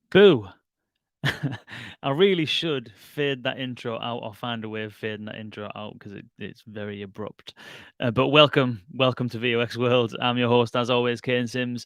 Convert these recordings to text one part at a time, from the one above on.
Boo. I really should fade that intro out or find a way of fading that intro out because it's very abrupt. But welcome to VOX World. I'm your host, as always, Kane Sims.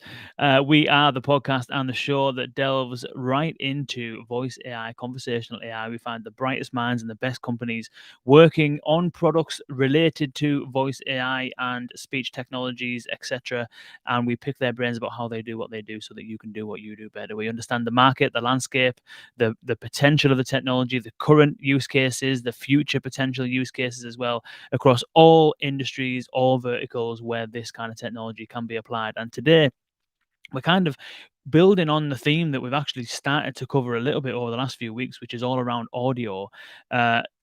We are the podcast and the show that delves right into voice AI, conversational AI. We find the brightest minds and the best companies working on products related to voice AI and speech technologies, etc. And we pick their brains about how they do what they do so that you can do what you do better. We understand the market, the landscape, the potential of the technology, the current use cases, the future potential use cases as well across all industries, all verticals where this kind of technology can be applied. And today we're kind of building on the theme that we've actually started to cover a little bit over the last few weeks, which is all around audio.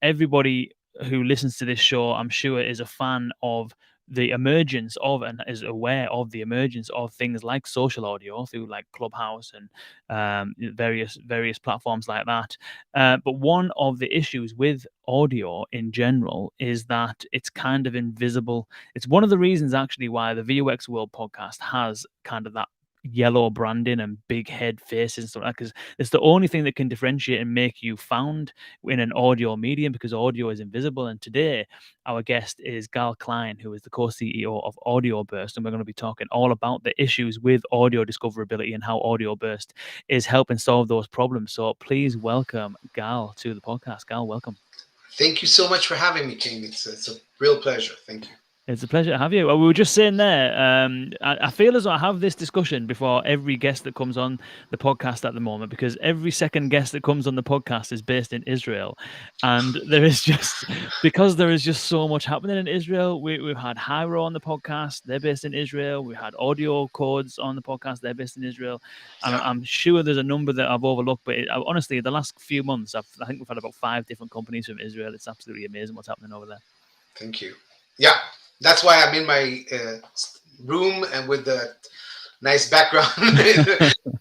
Everybody who listens to this show, I'm sure, is a fan of the emergence of and is aware of the emergence of things like social audio through like Clubhouse and various platforms like that. But one of the issues with audio in general is that it's kind of invisible. It's one of the reasons actually why the VUX World podcast has kind of that yellow branding and big head faces and stuff like that, because it's the only thing that can differentiate and make you found in an audio medium, because audio is invisible. And today our guest is Gal Klein, who is the co-CEO of Audio Burst, and we're going to be talking all about the issues with audio discoverability and how Audio Burst is helping solve those problems. So please welcome Gal to the podcast. Gal, welcome. Thank you so much for having me, King. It's a real pleasure. Thank you. It's a pleasure to have you. We were just saying there, I feel as though I have this discussion before every guest that comes on the podcast at the moment, because every second guest that comes on the podcast is based in Israel. And there is just, because there is just so much happening in Israel. We've had Hyro on the podcast, they're based in Israel. We had Audio Codes on the podcast, they're based in Israel. And Yeah, I'm sure there's a number that I've overlooked, but honestly, the last few months, I think we've had about 5 different companies from Israel. It's absolutely amazing what's happening over there. thank you. Yeah, that's why I'm in my room and with the nice background.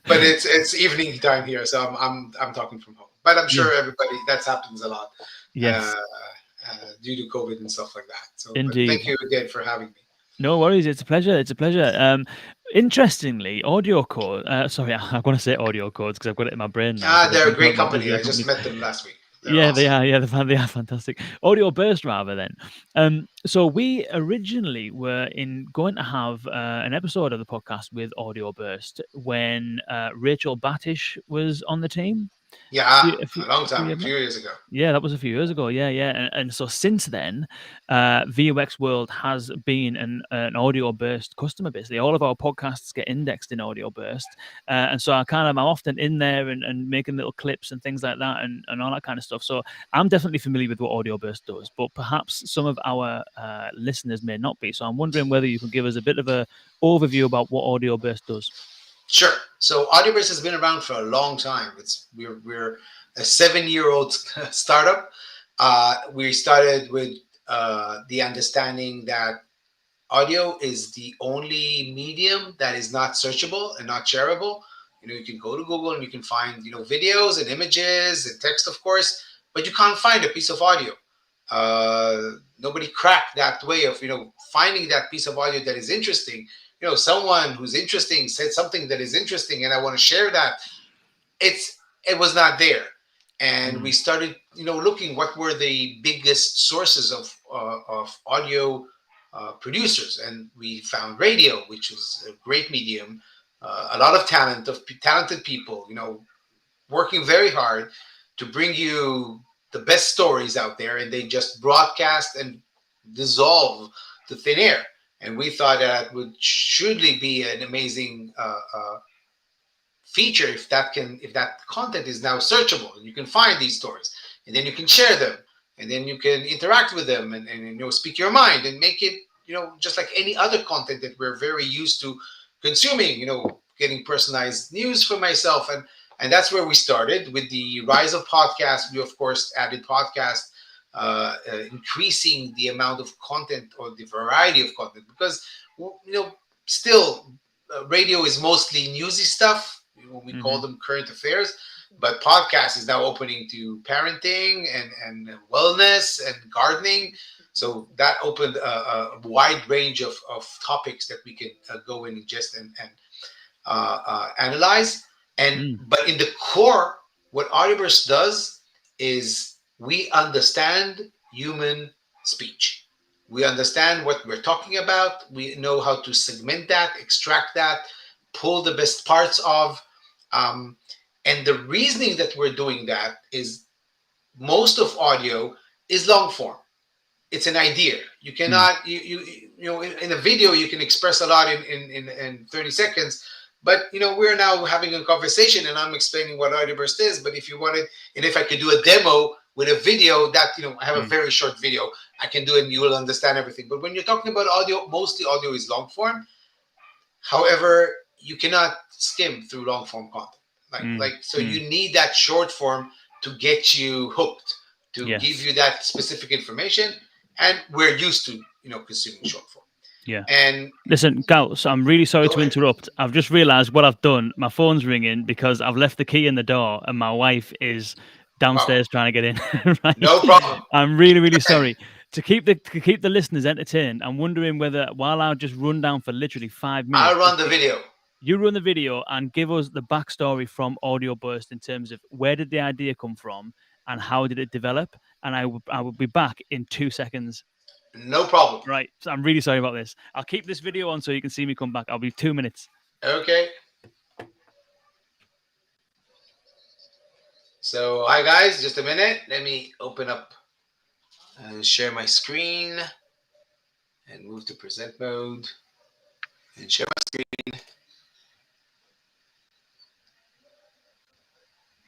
But it's evening time here, so I'm talking from home. But I'm Yeah. sure everybody that happens a lot uh, Yes. due to COVID and stuff like that. So, but thank Indeed. you again for having me. No worries. It's a pleasure. It's a pleasure. Interestingly, Audio Code. Sorry, I want to say Audio Codes because I've got it in my brain now because I've They're a been great talking about company. Israel I just companies. met them last week. They're Yeah, they awesome. are. Yeah, they are fantastic. Audio Burst, rather then. So we originally were in going to have an episode of the podcast with Audio Burst when Rachel Battish was on the team. Yeah, a long A few time, a years back. few years ago. Yeah, that was a few years ago. Yeah, yeah. And so since then, VUX World has been an Audio Burst customer. Basically, all of our podcasts get indexed in Audio Burst. And so I'm often in there and making little clips and things like that and all that kind of stuff. So I'm definitely familiar with what Audio Burst does, but perhaps some of our listeners may not be. So I'm wondering whether you can give us a bit of a overview about what Audio Burst does. Sure. So Audioverse has been around for a long time. We're a 7 year old startup. We started with the understanding that audio is the only medium that is not searchable and not shareable. You can go to Google and you can find videos and images and text, of course, but you can't find a piece of audio. Nobody cracked that way of finding that piece of audio that is interesting. Someone who's interesting said something that is interesting, and I want to share that. It was not there, and we Mm, started looking what were the biggest sources of audio producers, and we found radio, which is a great medium. A lot of talented people, working very hard to bring you the best stories out there, and they just broadcast and dissolve to thin air. And we thought that would surely be an amazing feature if that content is now searchable and you can find these stories, and then you can share them, and then you can interact with them, and speak your mind and make it just like any other content that we're very used to consuming, getting personalized news for myself. And that's where we started. With the rise of podcasts, we of course added podcast, increasing the amount of content or the variety of content, because still radio is mostly newsy stuff. We call mhm, them current affairs, but podcast is now opening to parenting and wellness and gardening. So that opened a wide range of topics that we could go in and just and analyze. But in the core, what Audioverse does is we understand human speech. We understand what we're talking about. We know how to segment that, extract that, pull the best parts of. And the reasoning that we're doing that is most of audio is long form. It's an idea. You cannot in a video you can express a lot in 30 seconds. But we're now having a conversation and I'm explaining what Audioverse is. But if you wanted, and if I could do a demo with a video that I have a very short video, I can do it and you will understand everything. But when you're talking about audio, mostly audio is long form. However, you cannot skim through long form content. So you need that short form to get you hooked, to give you that specific information. And we're used to, consuming short form. Yeah. And listen, Gauss, I'm really sorry to interrupt. I've just realized what I've done. My phone's ringing because I've left the key in the door and my wife is downstairs trying to get in. Right? No problem. I'm really, really sorry. To keep the listeners entertained, I'm wondering whether while I'll just run down for literally 5 minutes. I'll run the video. You run the video and give us the backstory from Audioburst in terms of where did the idea come from and how did it develop? And I will be back in 2 seconds. No problem. Right. So I'm really sorry about this. I'll keep this video on so you can see me come back. I'll be 2 minutes. Okay. So, hi guys, just a minute. Let me open up and share my screen and move to present mode and share my screen.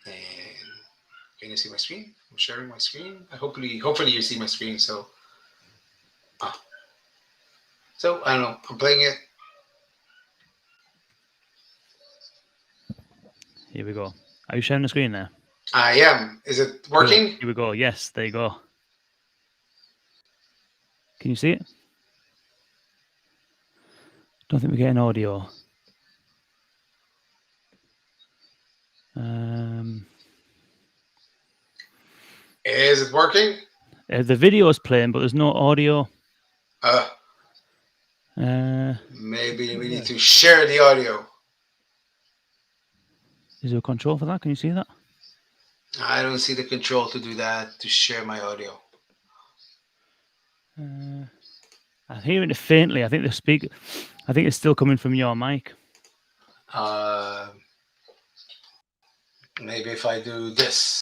And can you see my screen? I'm sharing my screen. Hopefully you see my screen. So I don't know. I'm playing it. Here we go. Are you sharing the screen there? I am. Is it working? Good. Here we go. Yes, there you go. Can you see it? Don't think we're getting audio. Is it working? The video is playing, but there's no audio. Maybe we need to share the audio. Is there a control for that? Can you see that? I don't see the control to do that, to share my audio. I'm hearing it faintly. I think it's still coming from your mic. Maybe if I do this.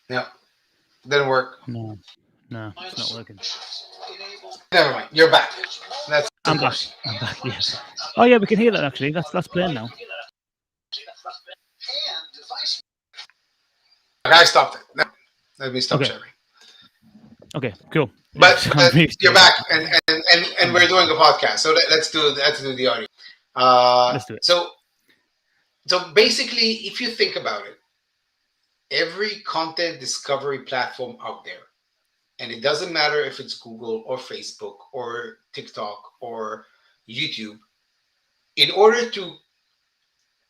No, didn't work. No, it's not working. Never mind. You're back. I'm back. Yes. Oh yeah, we can hear that actually. That's playing now. Okay, I stopped it. No, let me stop sharing. Okay, cool. But you're back, and we're doing a podcast, so let's do the audio. Let's do it. So basically, if you think about it, every content discovery platform out there, and it doesn't matter if it's Google or Facebook or TikTok or YouTube, in order to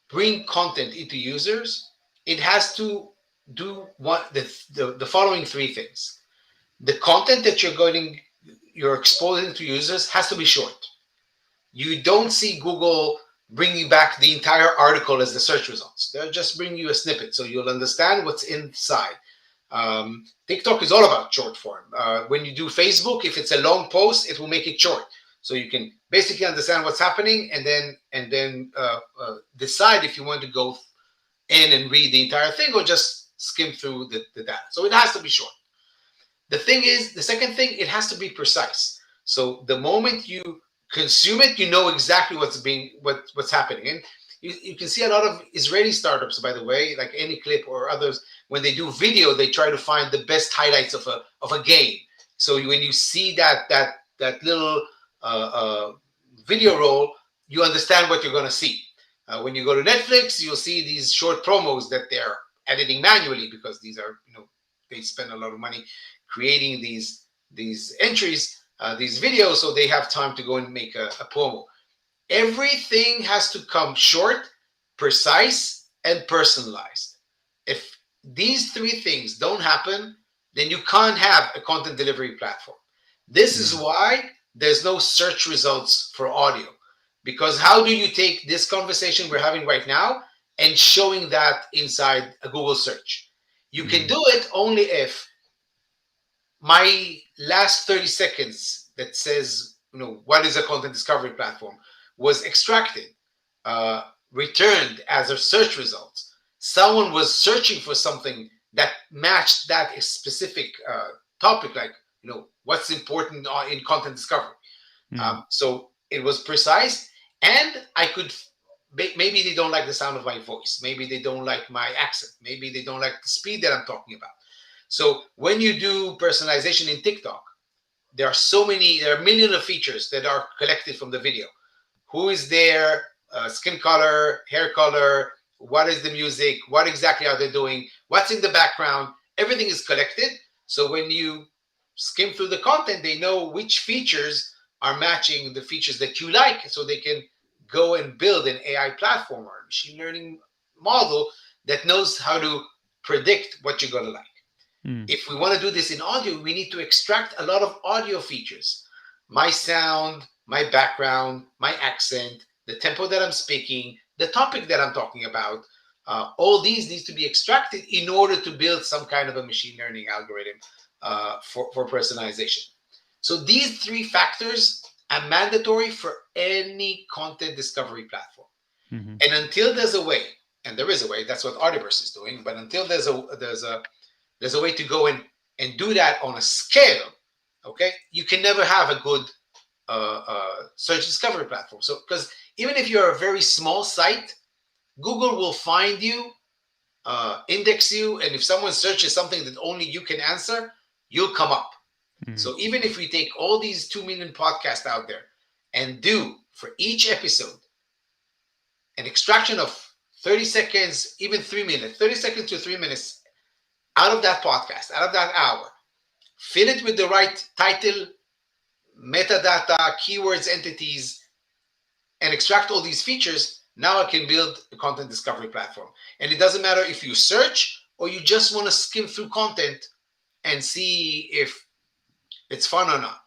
bring content into users, it has to do the following three things. The content that you're exposing to users has to be short. You don't see Google bringing back the entire article as the search results. They'll just bring you a snippet so you'll understand what's inside. TikTok is all about short form. When you do Facebook, if it's a long post, it will make it short, so you can basically understand what's happening and then decide if you want to go in and read the entire thing or just skim through the data. So it has to be short. The second thing, it has to be precise. So the moment you consume it, you know exactly what's happening. And you can see a lot of Israeli startups, by the way, like AnyClip or others, when they do video, they try to find the best highlights of a game. So when you see that little video roll, you understand what you're going to see. When you go to Netflix, you'll see these short promos that they're editing manually because these are, they spend a lot of money creating these entries, these videos, so they have time to go and make a promo. Everything has to come short, precise, and personalized. If these three things don't happen, then you can't have a content delivery platform. This is why there's no search results for audio. Because how do you take this conversation we're having right now and showing that inside a Google search? You can do it only if my last 30 seconds that says, what is a content discovery platform was extracted, uh, returned as a search result. Someone was searching for something that matched that specific topic, like, what's important in content discovery. So it was precise, and I could. Maybe they don't like the sound of my voice. Maybe they don't like my accent. Maybe they don't like the speed that I'm talking about. So when you do personalization in TikTok, there are millions of features that are collected from the video. Who is there? Skin color, hair color. What is the music? What exactly are they doing? What's in the background? Everything is collected. So when you skim through the content, they know which features are matching the features that you like, so they can go and build an AI platform or a machine learning model that knows how to predict what you're going to like. If we want to do this in audio, we need to extract a lot of audio features. My sound, my background, my accent, the tempo that I'm speaking, the topic that I'm talking about. All these needs to be extracted in order to build some kind of a machine learning algorithm for personalization. So these three factors are mandatory for any content discovery platform. And until there's a way, and there is a way, that's what Audioverse is doing. But until there's a way to go and do that on a scale, okay, you can never have a good search discovery platform. So because even if you're a very small site, Google will find you, index you, and if someone searches something that only you can answer, you'll come up. So even if we take all these 2 million podcasts out there and do for each episode an extraction of 30 seconds, even 3 minutes, 30 seconds to 3 minutes out of that podcast, out of that hour, fill it with the right title, metadata, keywords, entities, and extract all these features, now I can build a content discovery platform. And it doesn't matter if you search or you just want to skim through content and see if it's fun or not.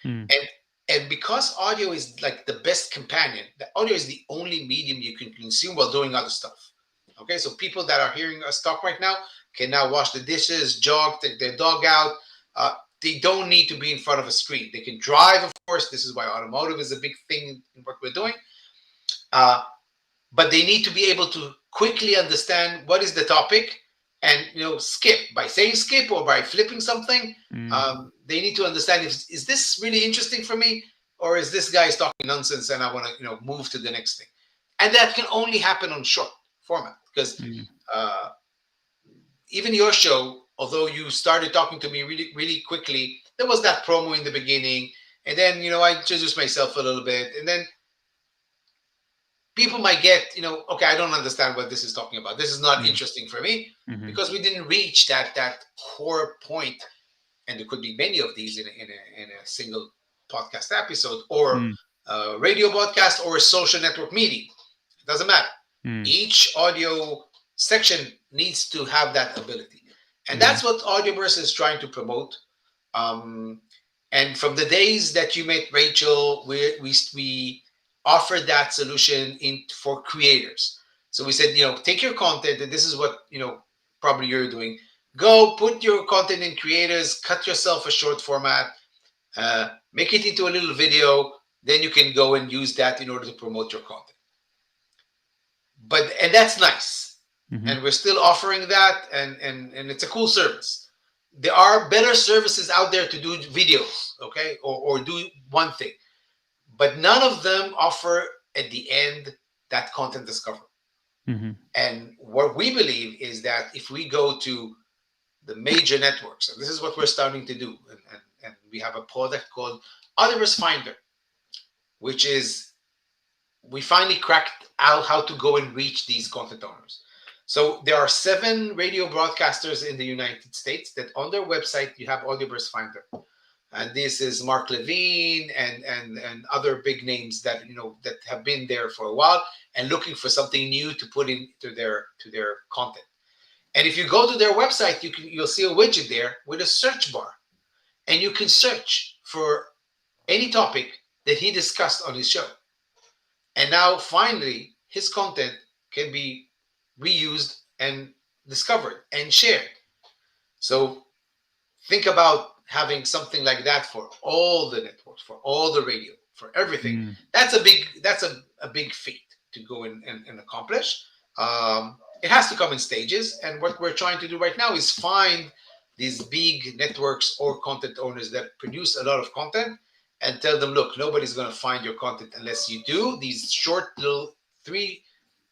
And because audio is like the best companion, the audio is the only medium you can consume while doing other stuff. Okay, so people that are hearing us talk right now can now wash the dishes, jog, take their dog out. They don't need to be in front of a screen. They can drive, of course. This is why automotive is a big thing in what we're doing. But they need to be able to quickly understand what is the topic and skip by saying skip or by flipping something. They need to understand, is this really interesting for me, or is this guy talking nonsense and I want to move to the next thing. And that can only happen on short format, because even your show, although you started talking to me really, really quickly, there was that promo in the beginning, and then I introduced myself a little bit, and then people might get, okay, I don't understand what this is talking about. This is not interesting for me, because we didn't reach that core point. And there could be many of these in a single podcast episode, or a radio broadcast, or a social network meeting. It doesn't matter. Each audio section needs to have that ability. And that's what Audioverse is trying to promote. And from the days that you met Rachel, we offered that solution for creators. So we said, take your content, and this is what probably you're doing. Go put your content in creators, cut yourself a short format, make it into a little video. Then you can go and use that in order to promote your content. And that's nice. And we're still offering that, and it's a cool service. There are better services out there to do videos, okay, or do one thing. But none of them offer at the end that content discovery. And what we believe is that if we go to the major networks, and this is what we're starting to do, and we have a product called Audioverse Finder, which is, we finally cracked out how to go and reach these content owners. So there are 7 radio broadcasters in the United States that on their website you have Audioverse Finder. And this is Mark Levine and other big names that that have been there for a while and looking for something new to put into their content. And if you go to their website, you'll see a widget there with a search bar, and you can search for any topic that he discussed on his show. And now finally, his content can be reused and discovered and shared. So think about having something like that for all the networks, for all the radio, for everything. That's a big feat to go and accomplish. It has to come in stages, and what we're trying to do right now is find these big networks or content owners that produce a lot of content and tell them, look, nobody's going to find your content unless you do these short little three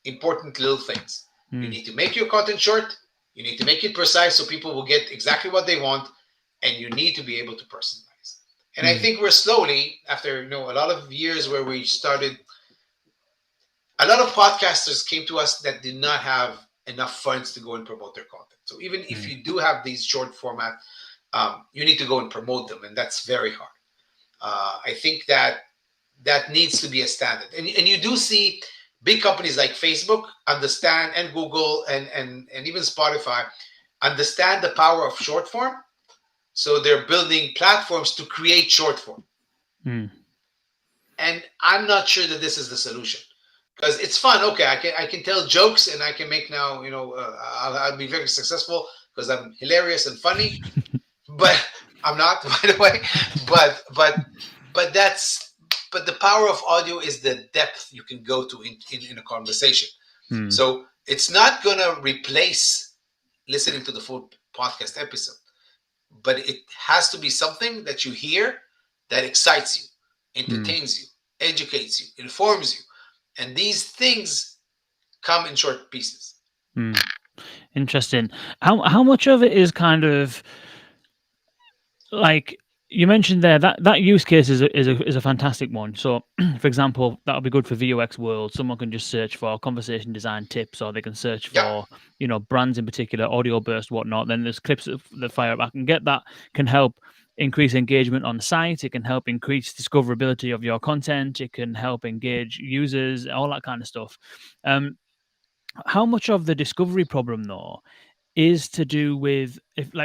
important little things. You need to make your content short, you need to make it precise so people will get exactly what they want, and you need to be able to personalize. And I think we're slowly, after a lot of years where we started, a lot of podcasters came to us that did not have enough funds to go and promote their content. So even if you do have these short format, you need to go and promote them, and that's very hard. I think that needs to be a standard. And you do see big companies like Facebook understand, and Google, and even Spotify understand the power of short form. So they're building platforms to create short form. And I'm not sure that this is the solution, because it's fun. Okay, I can tell jokes, and I can make now, I'll be very successful because I'm hilarious and funny. But I'm not, by the way. But the power of audio is the depth you can go to in a conversation. So it's not gonna replace listening to the full podcast episode, but it has to be something that you hear that excites you, entertains you, educates you, informs you, and these things come in short pieces. Interesting. How much of it is kind of like you mentioned there, that use case is a fantastic one. So, for example, that'll be good for VOX World. Someone can just search for conversation design tips, or they can search for brands in particular, audio burst, whatnot. Then there's clips that fire up. I can get that can help increase engagement on the site. It can help increase discoverability of your content. It can help engage users, all that kind of stuff. How much of the discovery problem though is to do with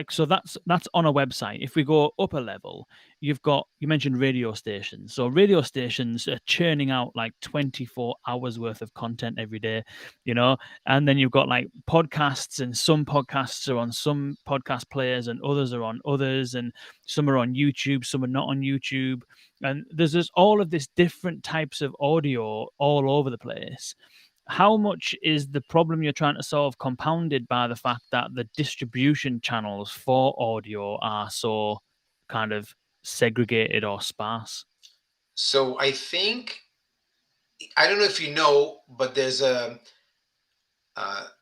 so that's on a website. If we go up a level, you mentioned radio stations. So radio stations are churning out like 24 hours worth of content every day, and then you've got like podcasts, and some podcasts are on some podcast players and others are on others, and some are on YouTube, some are not on YouTube, and there's just all of this different types of audio all over the place. How much is the problem you're trying to solve compounded by the fact that the distribution channels for audio are so kind of segregated or sparse? So I think, I don't know if you know, but there's a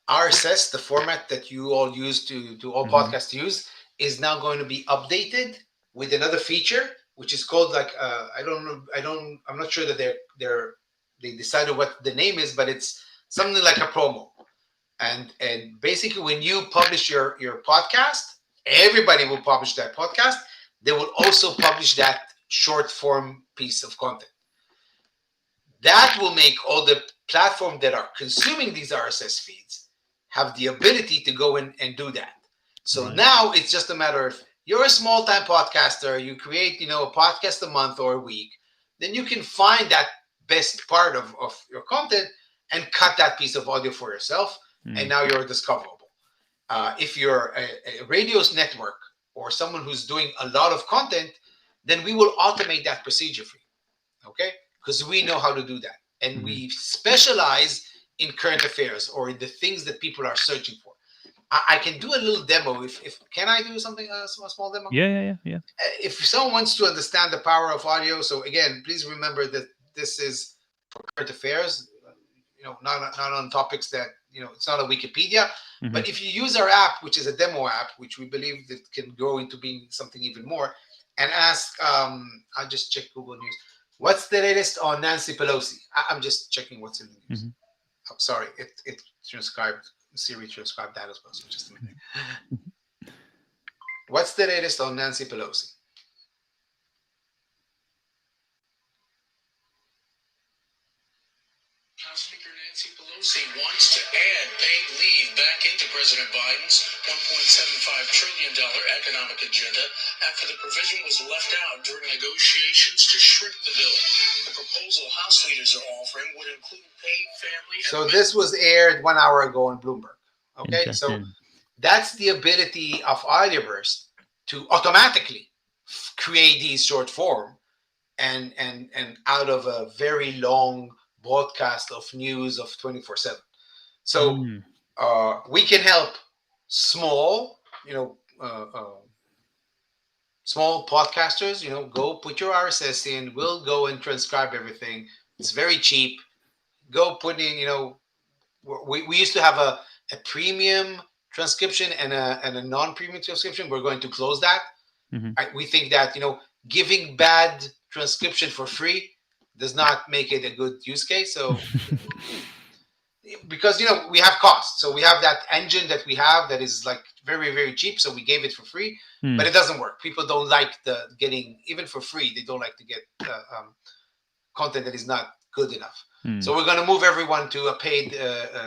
RSS, the format that you all use to all podcasts use, is now going to be updated with another feature, which is called like I'm not sure that they decided what the name is, but it's something like a promo. And basically, when you publish your podcast, everybody will publish that podcast. They will also publish that short form piece of content. That will make all the platforms that are consuming these RSS feeds have the ability to go in and do that. So now it's just a matter of, you're a small time podcaster, you create, a podcast a month or a week, then you can find that best part of your content and cut that piece of audio for yourself. And now you're discoverable. If you're a radio's network or someone who's doing a lot of content, then we will automate that procedure for you. Okay? Because we know how to do that. And we specialize in current affairs or in the things that people are searching for. I can do a little demo. If can I do something, a small demo? Yeah. If someone wants to understand the power of audio, so again, please remember that this is for current affairs, not on topics that, it's not a Wikipedia. But if you use our app, which is a demo app, which we believe that can grow into being something even more, and ask, I'll just check Google News. What's the latest on Nancy Pelosi? I'm just checking what's in the news. I'm sorry, it transcribed. Siri transcribed that as well. So just a minute. What's the latest on Nancy Pelosi? House Speaker Nancy Pelosi wants to add paid leave back into President Biden's $1.75 trillion economic agenda after the provision was left out during negotiations to shrink the bill. The proposal House leaders are offering would include paid family. So this was aired 1 hour ago on Bloomberg. Okay, so that's the ability of Audioverse to automatically create these short form and out of a very long broadcast of news of 24/7. So we can help small, small podcasters. Go put your RSS in. We'll go and transcribe everything. It's very cheap. Go put in. We used to have a premium transcription and a non-premium transcription. We're going to close that. We think that giving bad transcription for free does not make it a good use case. So because we have costs, so we have that engine that we have that is like very, very cheap, so we gave it for free, but it doesn't work. People don't like the getting, even for free, they don't like to get content that is not good enough. So we're going to move everyone to a paid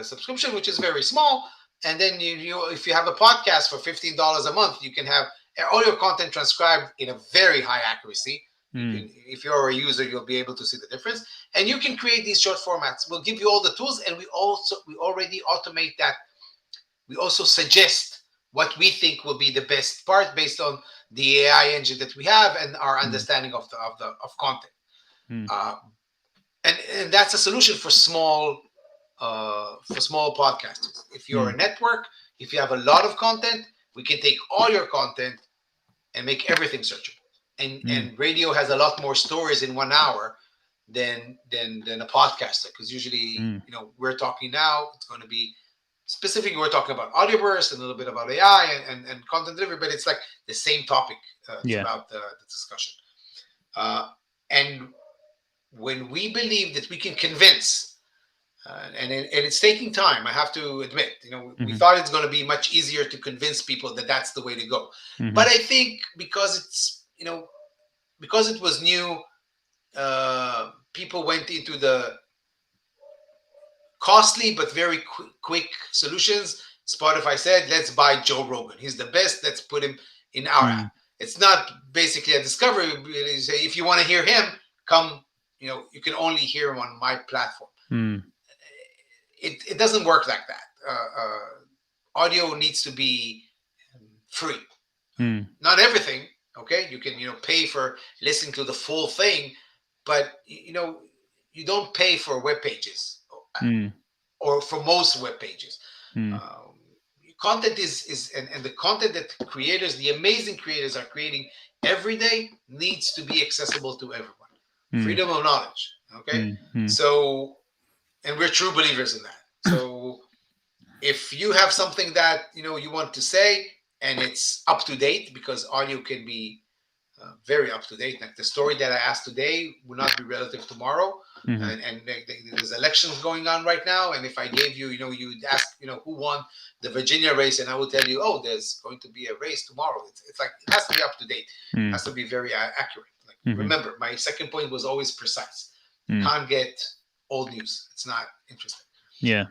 subscription, which is very small. And then if you have a podcast for $15 a month, you can have all your content transcribed in a very high accuracy. If you're a user, you'll be able to see the difference. And you can create these short formats. We'll give you all the tools, and we already automate that. We also suggest what we think will be the best part based on the AI engine that we have and our understanding of content. And that's a solution for small podcasters. If you're a network, if you have a lot of content, we can take all your content and make everything searchable. And radio has a lot more stories in 1 hour than a podcaster, because usually we're talking now, it's going to be specifically, we're talking about Audioverse and a little bit about AI and content delivery, but it's like the same topic throughout the discussion. And when we believe that we can convince, and it's taking time, I have to admit, we thought it's going to be much easier to convince people that that's the way to go. But I think because it's, because it was new, people went into the costly but very quick solutions. Spotify said, let's buy Joe Rogan. He's the best. Let's put him in our app. It's not basically a discovery. If you want to hear him, come, you can only hear him on my platform. It doesn't work like that. Audio needs to be free. Not everything. Okay, you can pay for listening to the full thing, but you don't pay for web pages or for most web pages. Content is and the content that the amazing creators are creating every day needs to be accessible to everyone. Freedom of knowledge. Okay, so, and we're true believers in that. So if you have something that you want to say, and it's up to date, because audio can be very up to date. Like the story that I asked today will not be relative tomorrow, and there's elections going on right now. And if I gave you, you'd ask, who won the Virginia race, and I will tell you, oh, there's going to be a race tomorrow. It's like it has to be up to date. It has to be very accurate. Like remember, my second point was always precise. Can't get old news. It's not interesting. Yeah.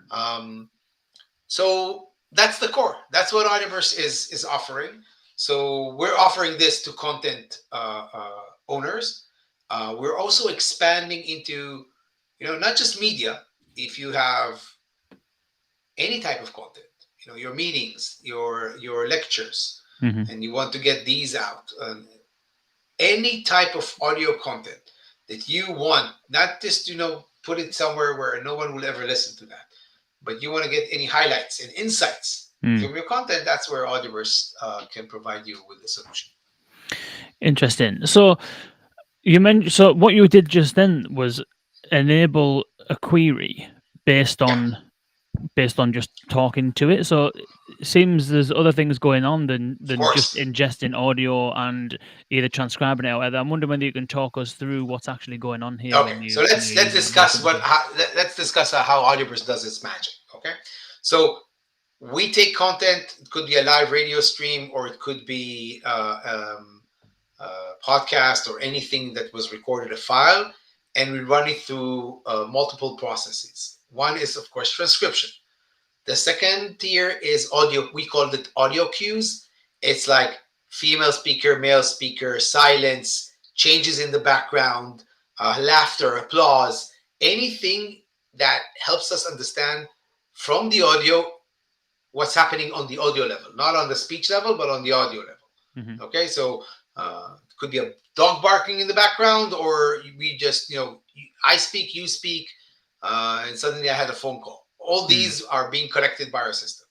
So that's the core. That's what Audioverse is offering. So we're offering this to content owners. We're also expanding into, not just media. If you have any type of content, your meetings, your lectures, and you want to get these out, any type of audio content that you want, not just put it somewhere where no one will ever listen to that, but you want to get any highlights and insights from your content, that's where Audioverse can provide you with the solution. Interesting. So you mentioned, so what you did just then was enable a query based on just talking to it. So it seems there's other things going on than just ingesting audio and either transcribing it or whatever. I'm wondering whether you can talk us through what's actually going on here. Okay, so let's discuss how Audioverse does its magic. Okay, so we take content. It could be a live radio stream, or it could be podcast, or anything that was recorded a file, and we run it through multiple processes. One is, of course, transcription. The second tier is audio. We call it audio cues. It's like female speaker, male speaker, silence, changes in the background, laughter, applause, anything that helps us understand from the audio what's happening on the audio level, not on the speech level, but on the audio level. Mm-hmm. Okay, so it could be a dog barking in the background, or we just, I speak, you speak, and suddenly I had a phone call. All these are being collected by our system.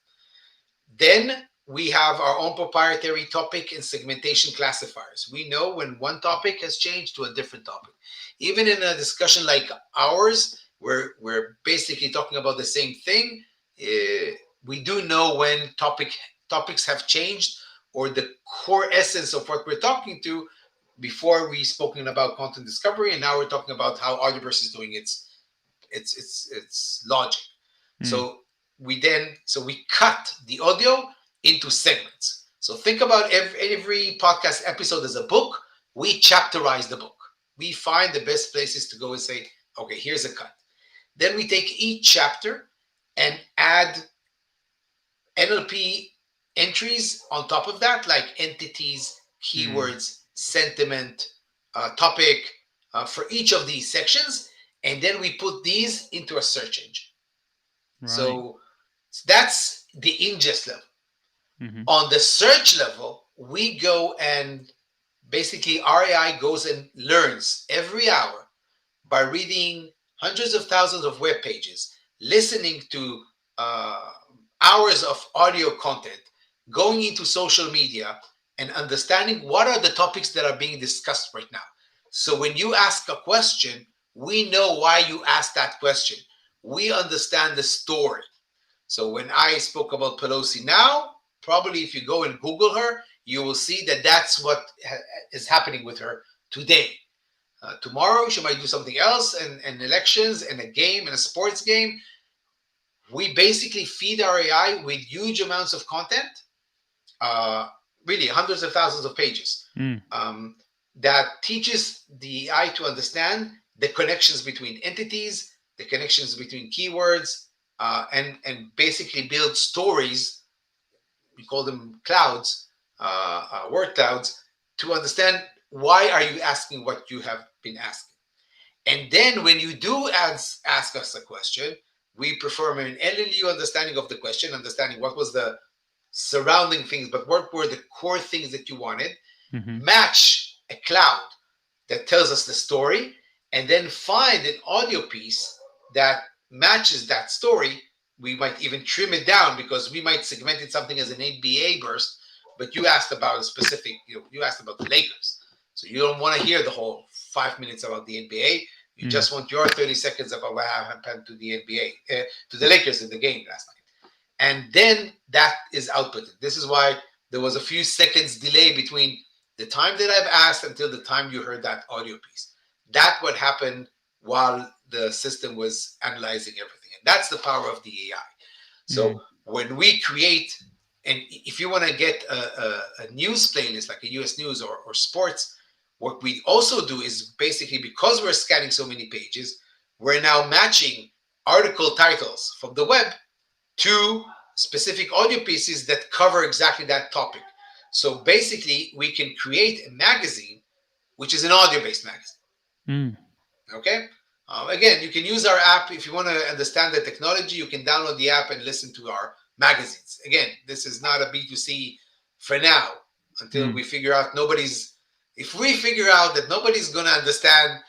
Then we have our own proprietary topic and segmentation classifiers. We know when one topic has changed to a different topic. Even in a discussion like ours, where we're basically talking about the same thing, we do know when topics have changed, or the core essence of what we're talking to. Before we spoken about content discovery, and now we're talking about how Audioverse is doing its logic. So we cut the audio into segments. So think about every podcast episode as a book. We chapterize the book. We find the best places to go and say, okay, here's a cut. Then we take each chapter and add NLP entries on top of that, like entities, keywords, sentiment, topic, for each of these sections. And then we put these into a search engine. Right. So that's the ingest level. Mm-hmm. On the search level, we go and basically our AI goes and learns every hour by reading hundreds of thousands of web pages, listening to hours of audio content, going into social media, and understanding what are the topics that are being discussed right now. So when you ask a question, we know why you asked that question. We understand the story. So when I spoke about Pelosi now, probably if you go and Google her, you will see that that's what is happening with her today. Tomorrow, she might do something else, and elections, and a game, and a sports game. We basically feed our AI with huge amounts of content, really hundreds of thousands of pages, that teaches the AI to understand the connections between entities, the connections between keywords, and basically build stories. We call them clouds, word clouds, to understand why are you asking what you have been asking. And then when you do ask us a question, we perform an LLU understanding of the question, understanding what was the surrounding things, but what were the core things that you wanted, match a cloud that tells us the story, and then find an audio piece that matches that story. We might even trim it down because we might segment it something as an NBA burst, but you asked about a specific, you asked about the Lakers. So you don't want to hear the whole 5 minutes about the NBA. You just want your 30 seconds about what happened to the NBA, to the Lakers in the game last night. And then that is outputted. This is why there was a few seconds delay between the time that I've asked until the time you heard that audio piece. That's what happened while the system was analyzing everything. And that's the power of the AI. So when we create, and if you want to get a news playlist like a US News or sports, what we also do is basically, because we're scanning so many pages, we're now matching article titles from the web to specific audio pieces that cover exactly that topic. So basically, we can create a magazine, which is an audio-based magazine. Okay? Again, you can use our app. If you want to understand the technology, you can download the app and listen to our magazines. Again, this is not a B2C for now, until we figure out if we figure out that nobody's going to understand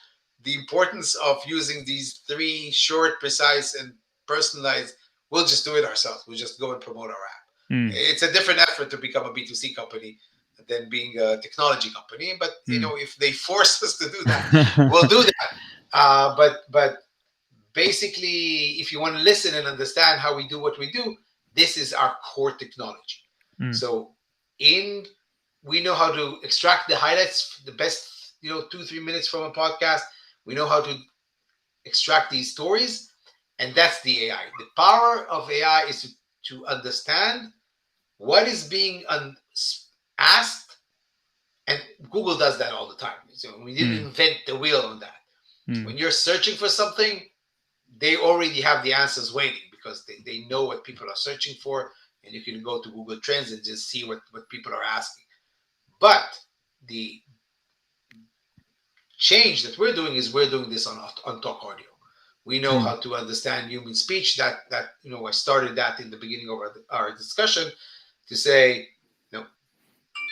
the importance of using these 3 short, precise, and personalized, we'll just do it ourselves. We'll just go and promote our app. It's a different effort to become a B2C company than being a technology company. But, if they force us to do that, we'll do that. But basically, if you want to listen and understand how we do what we do, this is our core technology. So we know how to extract the highlights, the best, 2-3 minutes from a podcast. We know how to extract these stories, and that's the AI. The power of AI is to understand what is being asked, and Google does that all the time. So we didn't invent the wheel on that. When you're searching for something, they already have the answers waiting, because they know what people are searching for, and you can go to Google Trends and just see what people are asking. But the change that we're doing is we're doing this on Talk Audio. We know how to understand human speech. That I started that in the beginning of our discussion to say,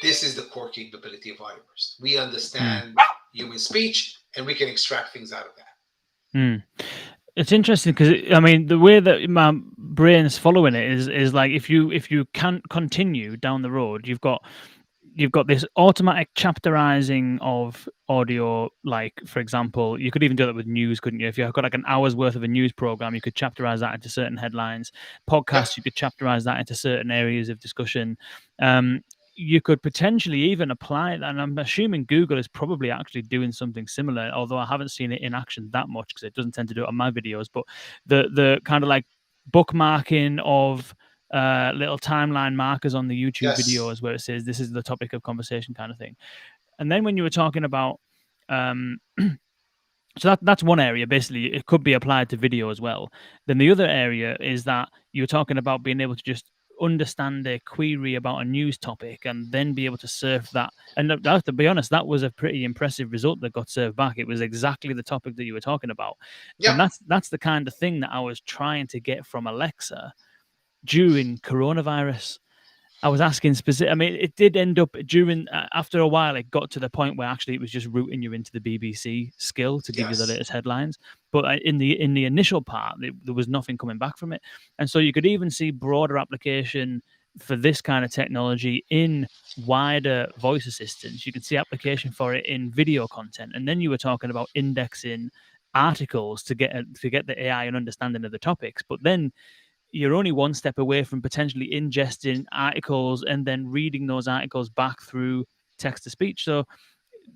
this is the core capability of Audioburst. We understand human speech, and we can extract things out of that. It's interesting because I mean the way that my brain's following it is like if you can't continue down the road, you've got this automatic chapterizing of audio. Like, for example, you could even do that with news, couldn't you? If you've got like an hour's worth of a news program, you could chapterize that into certain headlines. Podcasts, you could chapterize that into certain areas of discussion. You could potentially even apply that, and I'm assuming Google is probably actually doing something similar, although I haven't seen it in action that much because it doesn't tend to do it on my videos. But the kind of like bookmarking of little timeline markers on the YouTube videos where it says this is the topic of conversation kind of thing. And then when you were talking about so that's one area. Basically, it could be applied to video as well. Then the other area is that you're talking about being able to just understand a query about a news topic and then be able to surf that. And to be honest, that was a pretty impressive result that got served back. It was exactly the topic that you were talking about. And that's the kind of thing that I was trying to get from Alexa during coronavirus. I was asking specific. I mean, it did end up during after a while. It got to the point where actually it was just routing you into the BBC skill to give you the latest headlines. But in the initial part, there was nothing coming back from it, and so you could even see broader application for this kind of technology in wider voice assistants. You could see application for it in video content, and then you were talking about indexing articles to get the AI an understanding of the topics. But then you're only one step away from potentially ingesting articles and then reading those articles back through text to speech. So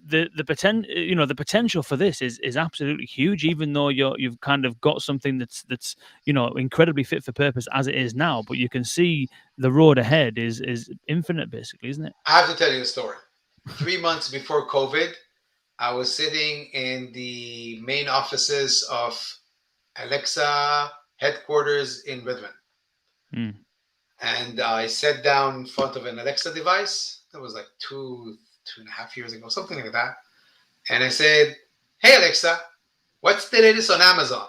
the potential for this is absolutely huge, even though you've kind of got something that's incredibly fit for purpose as it is now. But you can see the road ahead is infinite, basically, isn't it? I have to tell you a story. 3 months before COVID, I was sitting in the main offices of Alexa headquarters in Redmond. And I sat down in front of an Alexa device. That was like 2.5 years ago, something like that. And I said, "Hey Alexa, what's the latest on Amazon?"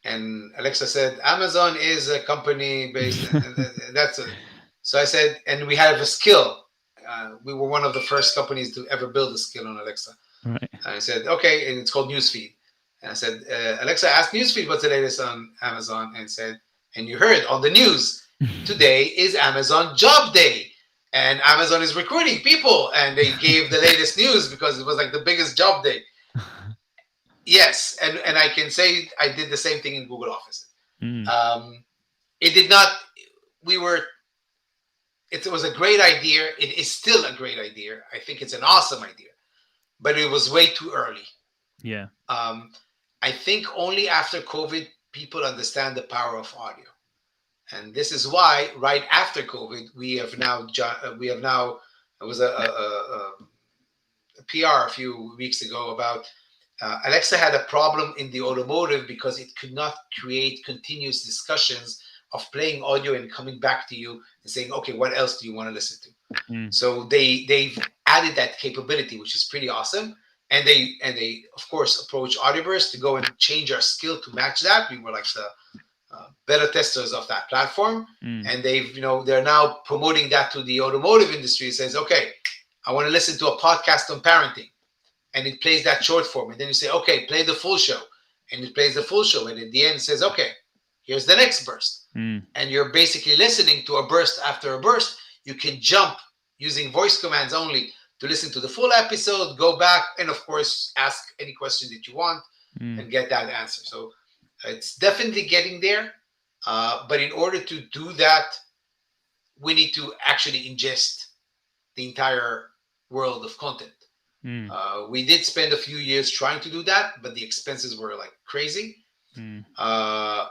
And Alexa said, "Amazon is a company based." That's it. So I said, and we have a skill. We were one of the first companies to ever build a skill on Alexa. Right. And I said, "Okay," and it's called Newsfeed. And I said, "Alexa, ask Newsfeed what's the latest on Amazon." And said, and you heard on the news, today is Amazon Job Day, and Amazon is recruiting people, and they gave the latest news because it was like the biggest job day. Yes, and I can say I did the same thing in Google Office. It did not. It was a great idea. It is still a great idea. I think it's an awesome idea, but it was way too early. Yeah. I think only after COVID people understand the power of audio. And this is why right after COVID, there was a PR a few weeks ago about Alexa had a problem in the automotive because it could not create continuous discussions of playing audio and coming back to you and saying, "Okay, what else do you want to listen to?" So they've added that capability, which is pretty awesome. And they of course approached Audioburst to go and change our skill to match that. We were like the beta testers of that platform, and they're now promoting that to the automotive industry. It says, "Okay, I want to listen to a podcast on parenting," and it plays that short form. And then you say, "Okay, play the full show," and it plays the full show. And at the end, it says, "Okay, here's the next burst." And you're basically listening to a burst after a burst. You can jump using voice commands only to listen to the full episode, go back, and of course, ask any question that you want and get that answer. So it's definitely getting there. But in order to do that, we need to actually ingest the entire world of content. We did spend a few years trying to do that, but the expenses were like crazy.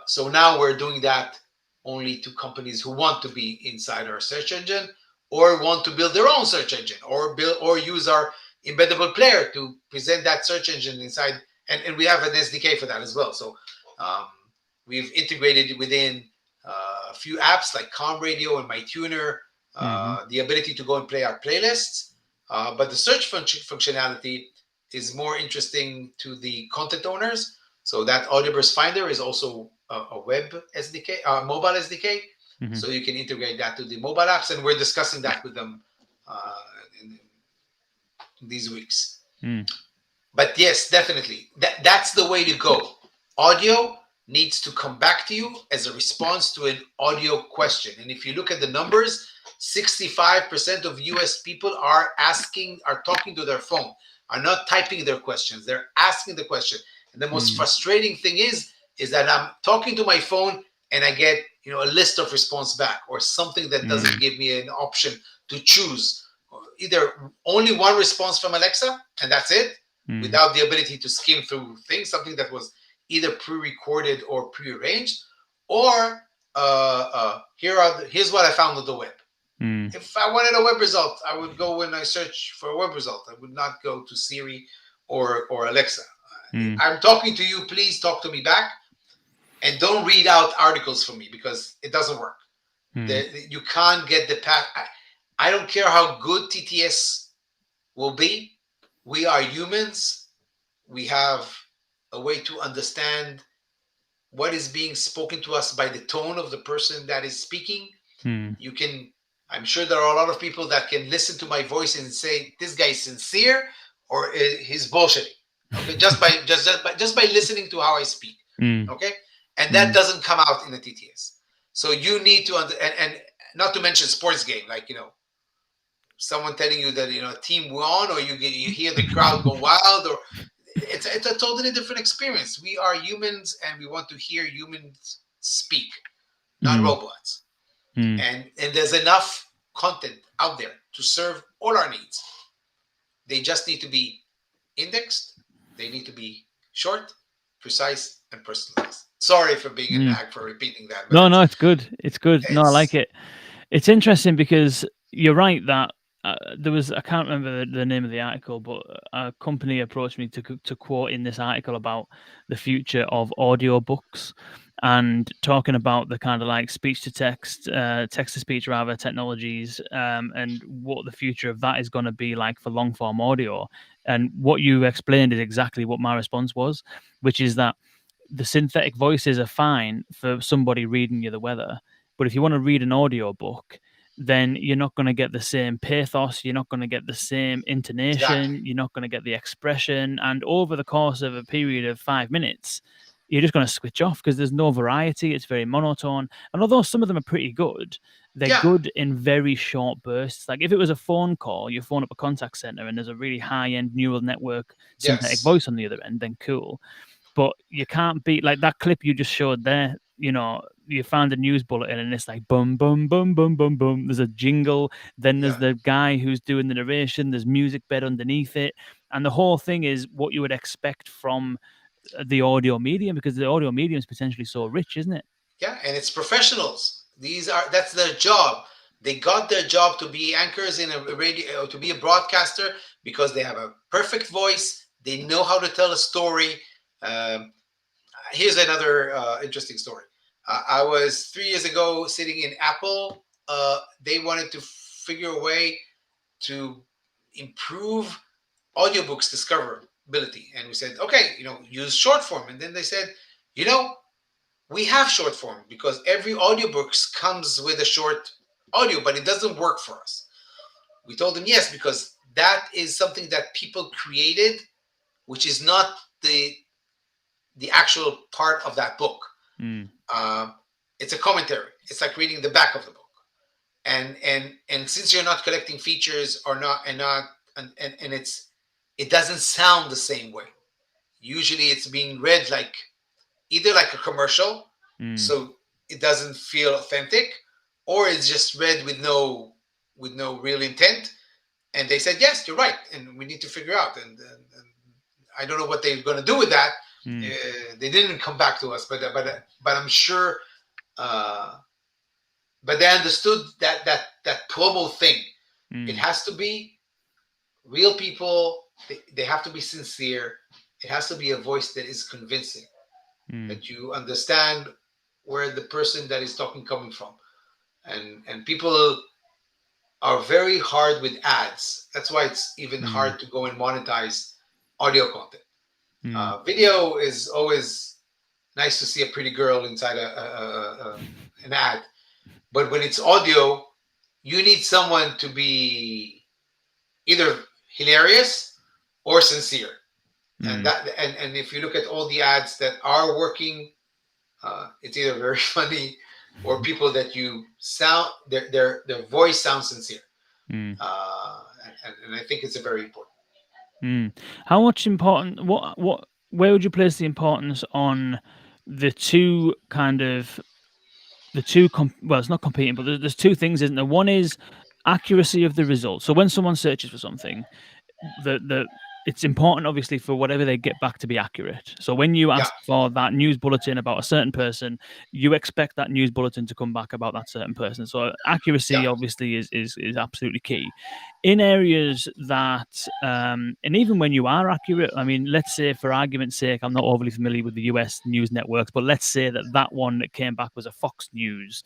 So now we're doing that only to companies who want to be inside our search engine or want to build their own search engine or use our embeddable player to present that search engine inside. And we have an SDK for that as well. So We've integrated within a few apps like Calm Radio and MyTuner, the ability to go and play our playlists. But the search functionality is more interesting to the content owners. So that Audioverse Finder is also a web SDK, mobile SDK. So you can integrate that to the mobile apps, and we're discussing that with them in these weeks. But yes, definitely, that's the way to go. Audio needs to come back to you as a response to an audio question. And if you look at the numbers, 65% of US people are talking to their phone, are not typing their questions. They're asking the question. And the most frustrating thing is that I'm talking to my phone and I get, a list of response back, or something that doesn't give me an option to choose. Either only one response from Alexa and that's it, without the ability to skim through things, something that was either pre-recorded or pre-arranged, or here's what I found on the web. If I wanted a web result, I would go when I search for a web result. I would not go to Siri or Alexa. I'm talking to you. Please talk to me back, and don't read out articles for me, because it doesn't work. You can't get the path. I don't care how good TTS will be. We are humans. We have a way to understand what is being spoken to us by the tone of the person that is speaking. I'm sure there are a lot of people that can listen to my voice and say, this guy is sincere or he's bullshitting. Okay, just by listening to how I speak. Okay, and that doesn't come out in the TTS. So you need to and not to mention sports game, like someone telling you that a team won, or you hear the crowd go wild, or it's a totally different experience. We are humans, and we want to hear humans speak, not robots. And there's enough content out there to serve all our needs. They just need to be indexed. They need to be short, precise, and personalized. Sorry for being a nag for repeating that. No, it's good. It's good. No, I like it. It's interesting because you're right that there was, I can't remember the name of the article, but a company approached me to quote in this article about the future of audiobooks, and talking about the kind of like speech to text, text to speech rather, technologies, and what the future of that is going to be like for long form audio. And what you explained is exactly what my response was, which is that the synthetic voices are fine for somebody reading you the weather, but if you want to read an audio book, then you're not going to get the same pathos, you're not going to get the same intonation, you're not going to get the expression, and over the course of a period of 5 minutes, you're just going to switch off because there's no variety. It's very monotone. And although some of them are pretty good, they're good in very short bursts. Like if it was a phone call, you phone up a contact center and there's a really high-end neural network synthetic voice on the other end, then cool. But you can't beat like that clip you just showed there. You found a news bulletin and it's like boom, boom, boom, boom, boom, boom. There's a jingle. Then there's the guy who's doing the narration. There's music bed underneath it. And the whole thing is what you would expect from the audio medium, because the audio medium is potentially so rich, isn't it? Yeah, and it's professionals. That's their job. They got their job to be anchors in a radio, to be a broadcaster, because they have a perfect voice. They know how to tell a story. Here's another interesting story. I was 3 years ago sitting in Apple. They wanted to figure a way to improve audiobooks discoverability. And we said, okay, use short form. And then they said, we have short form because every audiobooks comes with a short audio, but it doesn't work for us. We told them yes, because that is something that people created, which is not the actual part of that book. It's a commentary. It's like reading the back of the book. And since you're not collecting features or not, and it doesn't sound the same way. Usually it's being read either like a commercial, so it doesn't feel authentic, or it's just read with no real intent. And they said, yes, you're right, and we need to figure out. And I don't know what they're going to do with that. They didn't come back to us, but I'm sure. But they understood that promo thing. It has to be real people. They have to be sincere. It has to be a voice that is convincing. Mm. that you understand where the person that is talking coming from. And people are very hard with ads. That's why it's even Mm. hard to go and monetize audio content. Mm. Video is always nice to see a pretty girl inside an ad, but when it's audio, you need someone to be either hilarious or sincere. And Mm. and if you look at all the ads that are working, it's either very funny or people that you sound their voice sounds sincere. Mm. And I think it's a very important. Mm. How much important? What? Where would you place the importance on the two kind of the two? Well, it's not competing, but there's two things, isn't there? One is accuracy of the result. So when someone searches for something, the it's important obviously for whatever they get back to be accurate. So when you Yeah, ask for that news bulletin about a certain person, you expect that news bulletin to come back about that certain person. So yeah, accuracy obviously is absolutely key in areas that and even when you are accurate, I mean, let's say for argument's sake, I'm not overly familiar with the US news networks, but let's say that one that came back was a Fox News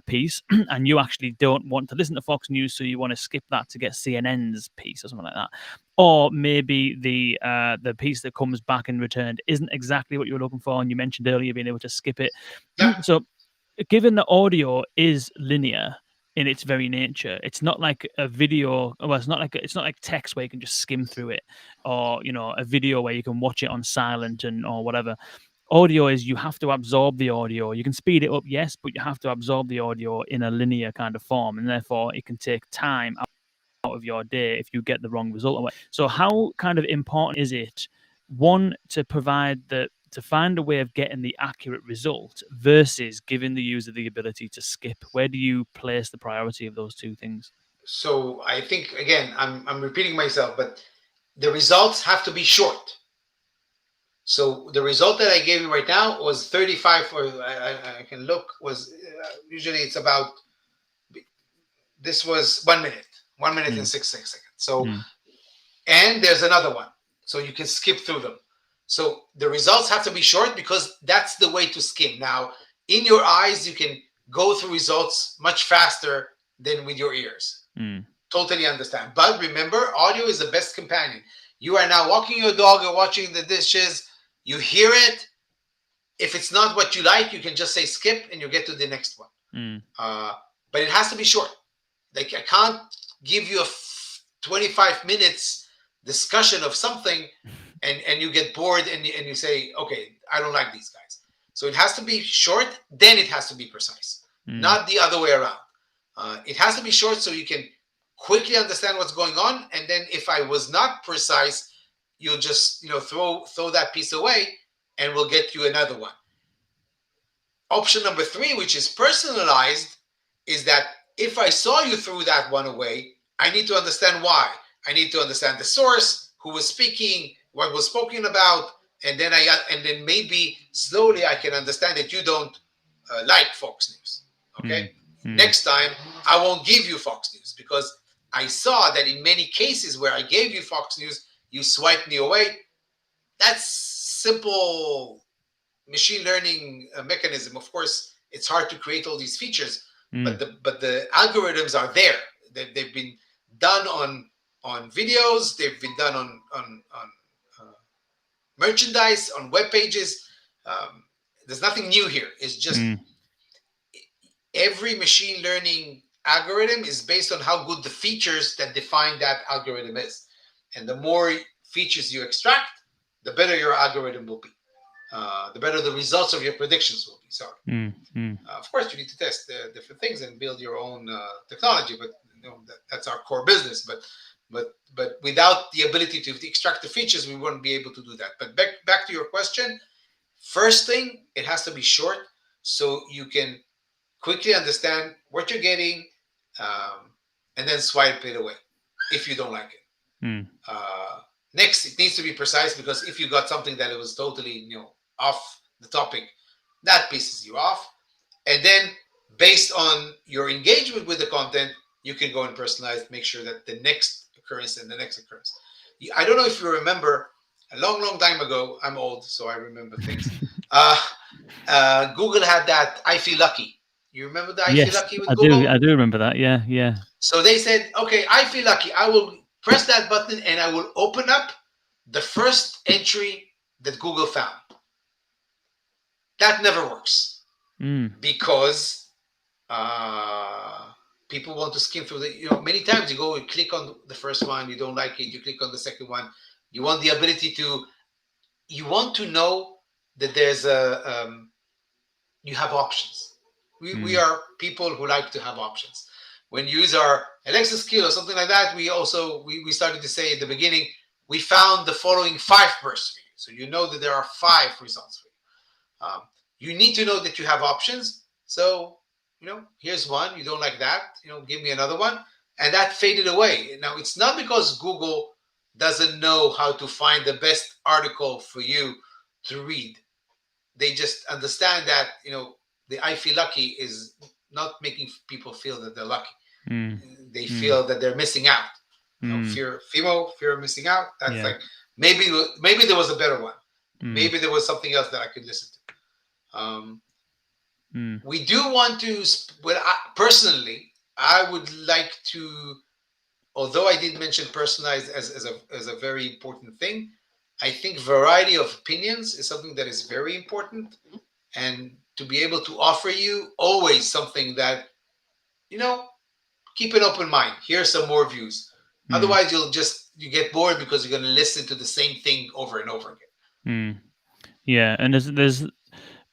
piece and you actually don't want to listen to Fox News, so you want to skip that to get CNN's piece or something like that. Or maybe the piece that comes back in return isn't exactly what you were looking for, and you mentioned earlier being able to skip it. yeah. So, given that audio is linear in its very nature, it's not like a video. Well, it's not like text where you can just skim through it, or a video where you can watch it on silent and or whatever. Audio is you have to absorb the audio. You can speed it up, yes, but you have to absorb the audio in a linear kind of form, and therefore it can take time out of your day if you get the wrong result away. So how kind of important is it, one, to provide to find a way of getting the accurate result versus giving the user the ability to skip? Where do you place the priority of those two things? So I think again, I'm repeating myself, but the results have to be short. So the result that I gave you right now was 35, or I can look, was usually it's about, this was 1 minute, 1 minute and Mm, 6 seconds. So, mm, and there's another one. So you can skip through them. So the results have to be short because that's the way to skim. Now, in your eyes, you can go through results much faster than with your ears. mm, Totally understand. But remember, audio is the best companion. You are now walking your dog or watching the dishes. You hear it. If it's not what you like, you can just say skip and you get to the next one. mm, Uh, but it has to be short. Like I can't give you a 25 minutes discussion of something and you get bored and you say, okay, I don't like these guys. So it has to be short, then it has to be precise, mm, not the other way around. It has to be short so you can quickly understand what's going on. And then if I was not precise, you'll just throw that piece away and we'll get you another one. Option number three, which is personalized, is that if I saw you threw that one away, I need to understand why. I need to understand the source, who was speaking, what was spoken about, and then maybe slowly I can understand that you don't like Fox News. Okay, mm, mm, next time I won't give you Fox News because I saw that in many cases where I gave you Fox News, you swiped me away. That's simple machine learning mechanism. Of course, it's hard to create all these features, but mm, the algorithms are there. They've been done on videos. They've been done on merchandise, on web pages. Um, there's nothing new here. It's just mm, every machine learning algorithm is based on how good the features that define that algorithm is, and the more features you extract, the better your algorithm will be. The better the results of your predictions will be. Sorry. mm, mm, Of course, you need to test different things and build your own technology, but that's our core business. But without the ability to extract the features, we wouldn't be able to do that. But back to your question. First thing, it has to be short so you can quickly understand what you're getting, um, and then swipe it away if you don't like it. mm, Next, it needs to be precise because if you got something that it was totally off the topic, that pisses you off. And then based on your engagement with the content, you can go and personalize, make sure that the next occurrence and the next occurrence. I don't know if you remember a long, long time ago. I'm old, so I remember things. Google had that I Feel Lucky. You remember the I Feel Yes, Lucky with I do. Google? I do remember that. Yeah, yeah. So they said, okay, I feel lucky. I will press that button and I will open up the first entry that Google found. That never works Mm. because people want to skim through many times you go and click on the first one, you don't like it, you click on the second one. You want the ability to, you want to know that there's you have options. We are people who like to have options. When you use our Alexa skill or something like that, we started to say at the beginning, we found the following 5 bursts for you. So you know that there are 5 results for you. You need to know that you have options. So, here's one. You don't like that. Give me another one. And that faded away. Now, it's not because Google doesn't know how to find the best article for you to read. They just understand that, the I Feel Lucky is not making people feel that they're lucky. Mm. They Mm. feel that they're missing out. Fear of missing out. That's like maybe there was a better one. Maybe there was something else that I could listen to. We do want to. Personally, I would like to. Although I did mention personalized as a very important thing, I think variety of opinions is something that is very important, and to be able to offer you always something that, keep an open mind. Here's some more views. Otherwise, you get bored because you're going to listen to the same thing over and over again. Yeah, and there's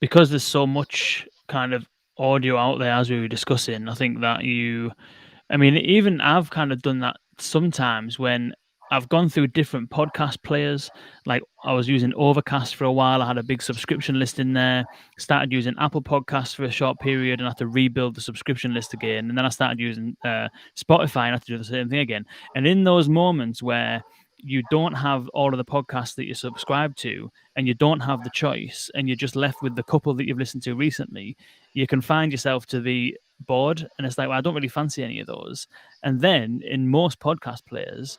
because there's so much kind of audio out there as we were discussing. I think that even I've kind of done that sometimes when I've gone through different podcast players. Like I was using Overcast for a while. I had a big subscription list in there. Started using Apple Podcasts for a short period and had to rebuild the subscription list again. And then I started using Spotify and I had to do the same thing again. And in those moments where you don't have all of the podcasts that you subscribe to and you don't have the choice and you're just left with the couple that you've listened to recently, you can find yourself to be bored and it's like, well, I don't really fancy any of those. And then in most podcast players,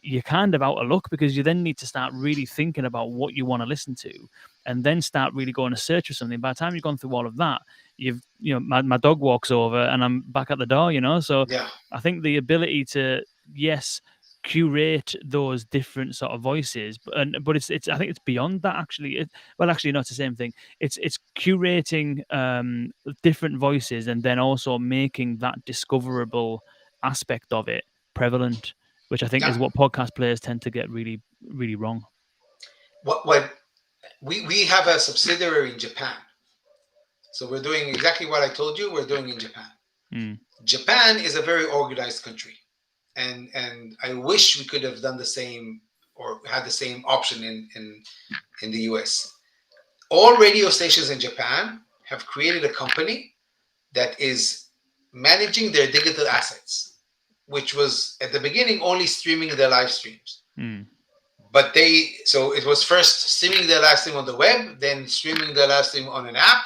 you're kind of out of luck because you then need to start really thinking about what you want to listen to and then start really going to search for something. By the time you've gone through all of that, my dog walks over and I'm back at the door, so Yeah. I think the ability to, yes, curate those different sort of voices, but it's I think it's beyond that actually. Well, actually, no, it's the same thing. It's curating different voices and then also making that discoverable aspect of it prevalent, which I think Yeah. is what podcast players tend to get really, really wrong. What we have a subsidiary in Japan, so we're doing exactly what I told you. We're doing in Japan. Japan is a very organized country, and I wish we could have done the same or had the same option in the US. All radio stations in Japan have created a company that is managing their digital assets, which was at the beginning only streaming their live streams. But so it was first streaming their live stream on the web, then streaming their live stream on an app,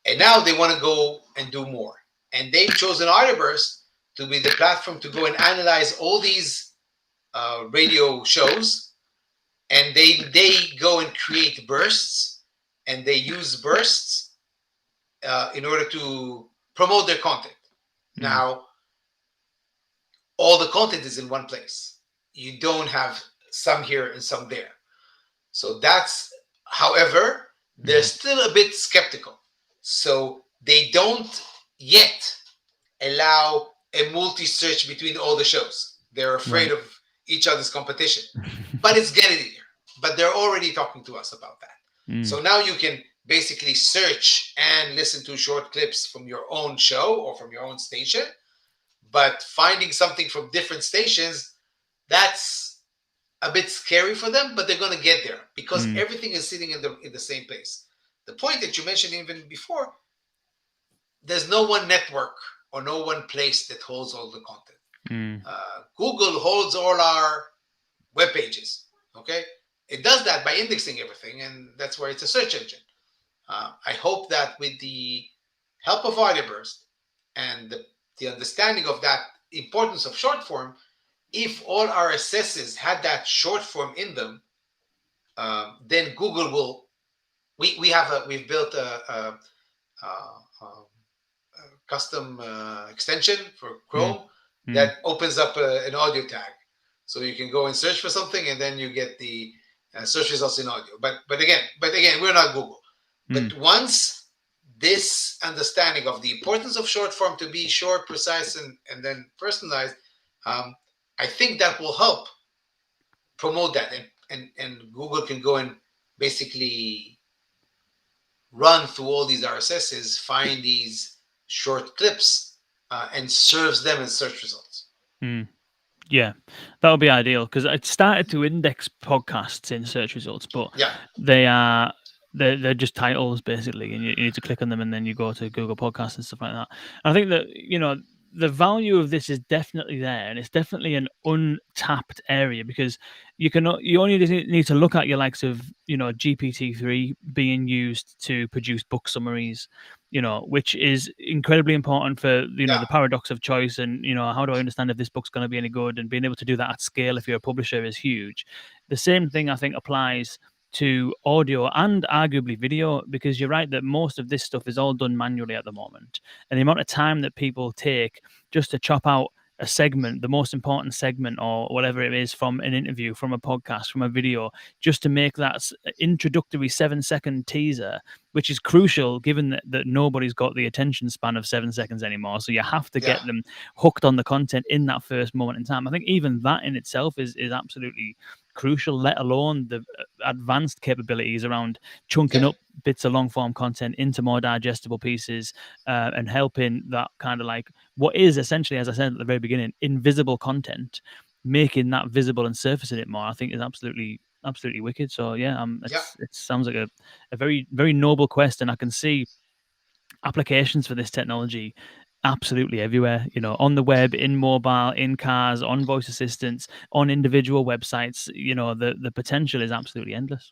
and now they want to go and do more. And they've chosen Audioburst to be the platform to go and analyze all these radio shows, and they go and create bursts, and they use bursts in order to promote their content. Now, all the content is in one place. You don't have some here and some there. So that's, however, they're still a bit skeptical. So they don't yet allow a multi-search between all the shows. They're afraid of each other's competition. But it's getting there. But they're already talking to us about that. So now you can basically search and listen to short clips from your own show or from your own station. But finding something from different stations, that's a bit scary for them, but they're going to get there because everything is sitting in the same place. The point that you mentioned even before, there's no one network or no one place that holds all the content. Google holds all our web pages. Okay, it does that by indexing everything, and that's why it's a search engine. I hope that with the help of Audioburst and the understanding of that importance of short form, if all RSSs had that short form in them, then Google will we've built a custom extension for Mm. Chrome Mm. that opens up an audio tag, so you can go and search for something, and then you get the search results in audio. But again, we're not Google. But Mm. once this understanding of the importance of short form to be short, precise, and then personalized, um, I think that will help promote that, and Google can go and basically run through all these RSSs, find these short clips, and serves them as search results. Mm. Yeah, that would be ideal because I started to index podcasts in search results, but Yeah, they are they're just titles basically, and you need to click on them, and then you go to Google Podcasts and stuff like that. And I think that the value of this is definitely there, and it's definitely an untapped area because you only need to look at your likes of GPT-3 being used to produce book summaries, which is incredibly important for yeah, the paradox of choice, and how do I understand if this book's going to be any good, and being able to do that at scale if you're a publisher is huge. The same thing I think applies to audio and arguably video, because you're right that most of this stuff is all done manually at the moment, and the amount of time that people take just to chop out a segment, the most important segment or whatever it is from an interview, from a podcast, from a video, just to make that introductory 7-second teaser, which is crucial given that nobody's got the attention span of 7 seconds anymore. So you have to yeah, get them hooked on the content in that first moment in time. I think even that in itself is absolutely crucial, let alone the advanced capabilities around chunking yeah, up bits of long form content into more digestible pieces, and helping that kind of like what is essentially, as I said at the very beginning, invisible content, making that visible and surfacing it more, I think is absolutely wicked. So yeah, yeah, it sounds like a very very noble quest, and I can see applications for this technology absolutely everywhere, on the web, in mobile, in cars, on voice assistants, on individual websites. The potential is absolutely endless.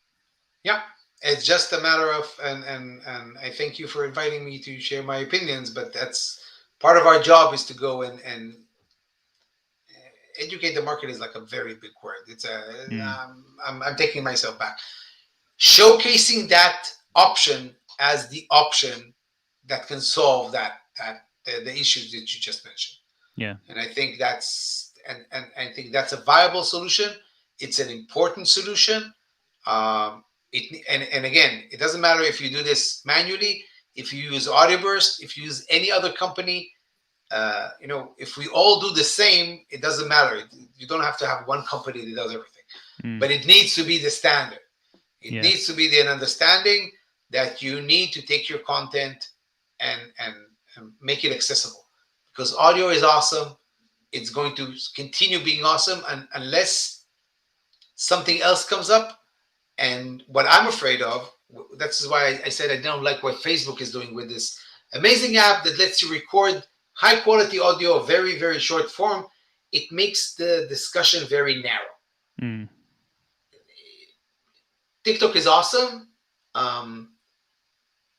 yeah. It's just a matter of, and I thank you for inviting me to share my opinions. But that's part of our job, is to go and educate the market. Is like a very big word. It's a Mm. I'm taking myself back. Showcasing that option as the option that can solve the issues that you just mentioned. Yeah. And I think and I think that's a viable solution. It's an important solution. And again, it doesn't matter if you do this manually, if you use Audioburst, if you use any other company. If we all do the same, it doesn't matter. You don't have to have one company that does everything, Mm. but it needs to be the standard. It Yeah. needs to be the understanding that you need to take your content and make it accessible, because audio is awesome. It's going to continue being awesome, and unless something else comes up. And what I'm afraid of, that's why I said I don't like what Facebook is doing with this amazing app that lets you record high quality audio, very, very short form. It makes the discussion very narrow. Mm. TikTok is awesome. Um,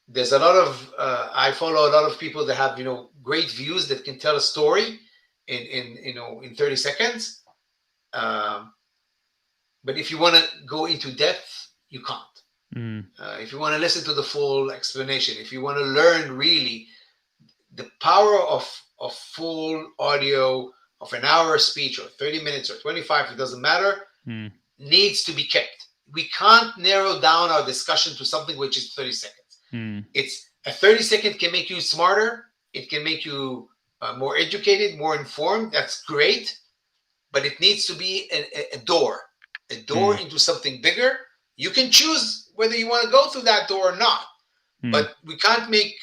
there's a lot of I follow a lot of people that have great views that can tell a story in 30 seconds. Um, but if you want to go into depth, you can't. Mm. If you want to listen to the full explanation, if you want to learn really the power of full audio of an hour speech or 30 minutes or 25, it doesn't matter, Mm. needs to be kept. We can't narrow down our discussion to something which is 30 seconds. Mm. It's a 30-second can make you smarter. It can make you more educated, more informed. That's great. But it needs to be a door Mm. into something bigger. You can choose whether you want to go through that door or not. Mm. But we can't make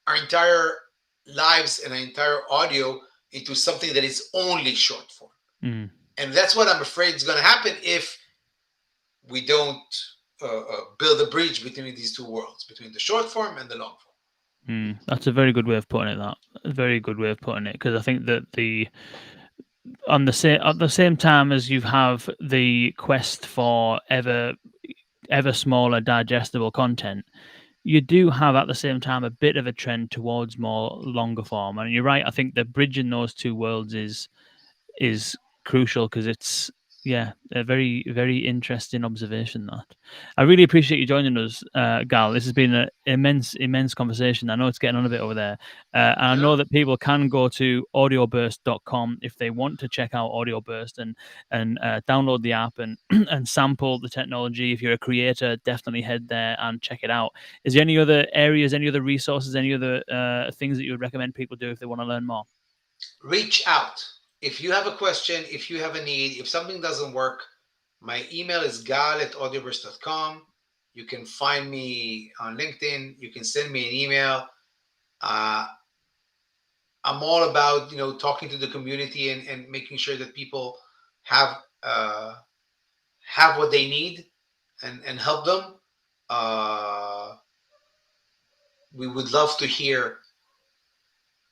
our entire lives and our entire audio into something that is only short form. Mm. And that's what I'm afraid is going to happen if we don't build a bridge between these two worlds, between the short form and the long form. That's a very good way of putting it. That a very good way of putting it, because I think that at the same time as you have the quest for ever smaller digestible content, you do have at the same time a bit of a trend towards more longer form. And you're right. I think the bridging those two worlds is crucial, because it's Yeah, a very, very interesting observation. That I really appreciate you joining us, Gal. This has been an immense conversation. I know it's getting on a bit over there, and I know Yeah. that people can go to audioburst.com if they want to check out AudioBurst and download the app and and sample the technology. If you're a creator, definitely head there and check it out. Is there any other areas, any other resources, any other things that you would recommend people do if they want to learn more? Reach out. If you have a question, if you have a need, if something doesn't work, my email is gal@audioburst.com. You can find me on LinkedIn. You can send me an email. Uh, I'm all about talking to the community and making sure that people have uh, have what they need and help them. Uh, we would love to hear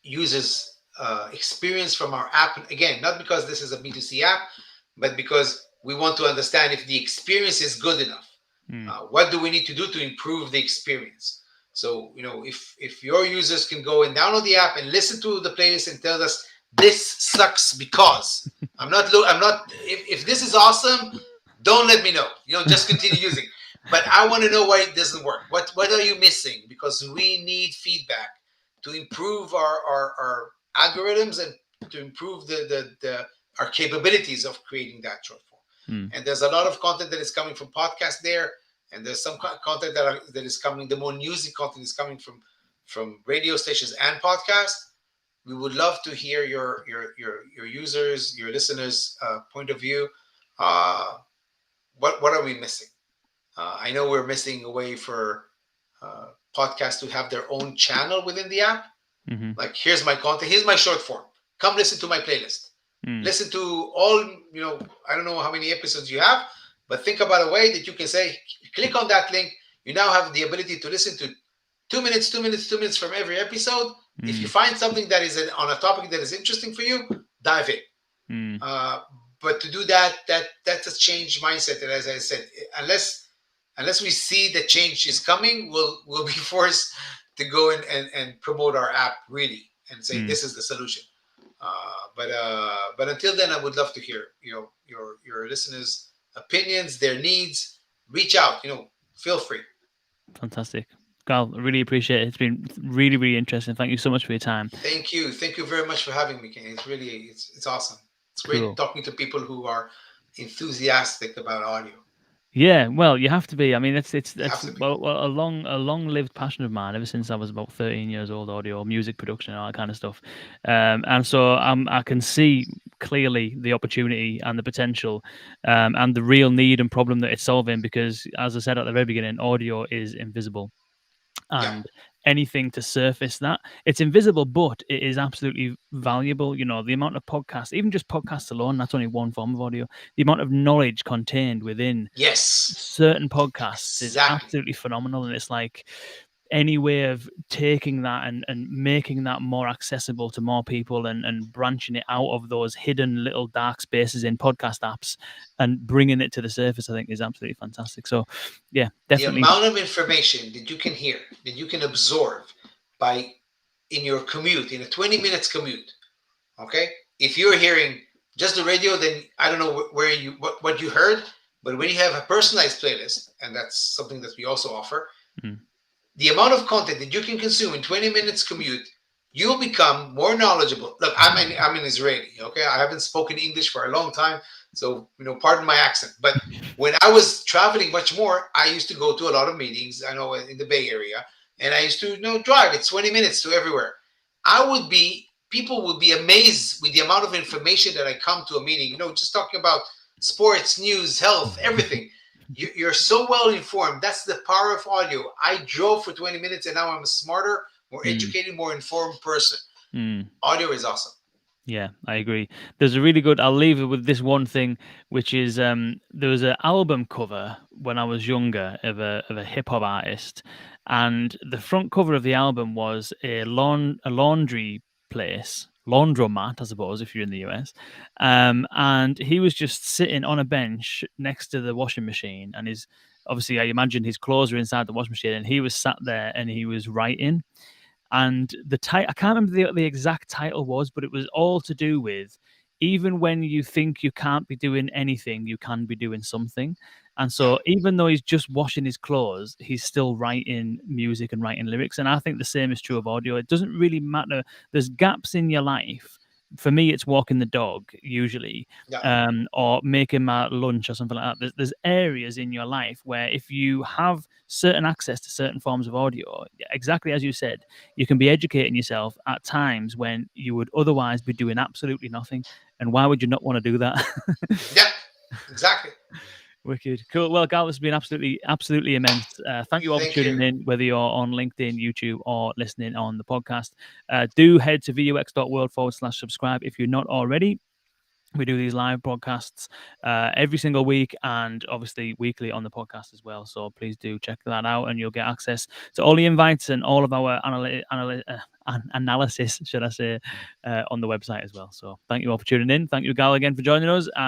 users' experience from our app. Again, not because this is a B2C app, but because we want to understand if the experience is good enough. Mm. What do we need to do to improve the experience? So, if your users can go and download the app and listen to the playlist and tell us this sucks because I'm not. If this is awesome, don't let me know. Just continue using. But I want to know why it doesn't work. What are you missing? Because we need feedback to improve our algorithms and to improve our capabilities of creating that short form. Mm. And there's a lot of content that is coming from podcasts there, and there's some content that is coming. The more newsy content is coming from radio stations and podcasts. We would love to hear your users, your listeners' point of view. Uh, what are we missing? I know we're missing a way for podcasts to have their own channel within the app. Mm-hmm. Like, here's my content, here's my short form. Come listen to my playlist. Mm. Listen to all, I don't know how many episodes you have, but think about a way that you can say, click on that link. You now have the ability to listen to 2 minutes, 2 minutes, 2 minutes from every episode. If you find something that is on a topic that is interesting for you, dive in. But to do that's a change mindset. And as I said, unless we see that change is coming, we'll be forced to go and promote our app really and say this is the solution. But until then, I would love to hear your listeners' opinions, their needs. Reach out. Feel free. Fantastic. Gal, I really appreciate it. It's been really, really interesting. Thank you so much for your time. Thank you. Thank you very much for having me, Kenny. It's awesome. It's great Cool. talking to people who are enthusiastic about audio. Yeah, well, you have to be. I mean, it's have to be. well, a long-lived passion of mine ever since I was about 13 years old. Audio, music production, and all that kind of stuff. And so I can see clearly the opportunity and the potential, and the real need and problem that it's solving. Because, as I said at the very beginning, audio is invisible, Yeah. and anything to surface that, it's invisible, but it is absolutely valuable. The amount of podcasts, even just podcasts alone, that's only one form of audio. The amount of knowledge contained within Yes. certain podcasts is Exactly. absolutely phenomenal. And it's like any way of taking that and making that more accessible to more people and branching it out of those hidden little dark spaces in podcast apps and bringing it to the surface, I think is absolutely fantastic. So yeah, definitely. The amount of information that you can hear, that you can absorb in your commute, in a 20 minutes commute. Okay. If you're hearing just the radio, then I don't know what you heard, but when you have a personalized playlist, and that's something that we also offer, the amount of content that you can consume in 20 minutes commute, you'll become more knowledgeable. Look, I'm an Israeli. Okay. I haven't spoken English for a long time. So, pardon my accent. But when I was traveling much more, I used to go to a lot of meetings, I know, in the Bay Area, and I used to, drive. It's 20 minutes to everywhere. People would be amazed with the amount of information that I come to a meeting, just talking about sports, news, health, everything. You're so well informed. That's the power of audio. I drove for 20 minutes and now I'm a smarter, more educated, more informed person. Audio is awesome. Yeah, I agree. There's a really good. I'll leave it with this one thing, which is there was an album cover when I was younger of a hip hop artist, and the front cover of the album was a laundry place, laundromat, I suppose, if you're in the US, and he was just sitting on a bench next to the washing machine, and obviously I imagine his clothes were inside the washing machine, and he was sat there and he was writing. And the title, I can't remember the exact title was, but it was all to do with even when you think you can't be doing anything, you can be doing something. And Yeah. so, even though he's just washing his clothes, he's still writing music and writing lyrics. And I think the same is true of audio. It doesn't really matter. There's gaps in your life. For me, it's walking the dog usually, Yeah. or making my lunch or something like that. There's areas in your life where if you have certain access to certain forms of audio, exactly as you said, you can be educating yourself at times when you would otherwise be doing absolutely nothing. And why would you not want to do that? Yeah. Exactly. Wicked. Cool. Well, Gal, this has been absolutely immense. Thank you all for Thank you. tuning in, whether you're on LinkedIn, YouTube, or listening on the podcast. Do head to vux.world/subscribe if you're not already. We do these live broadcasts every single week and obviously weekly on the podcast as well. So please do check that out and you'll get access to all the invites and all of our analysis, should I say, on the website as well. So thank you all for tuning in. Thank you, Gal, again for joining us. And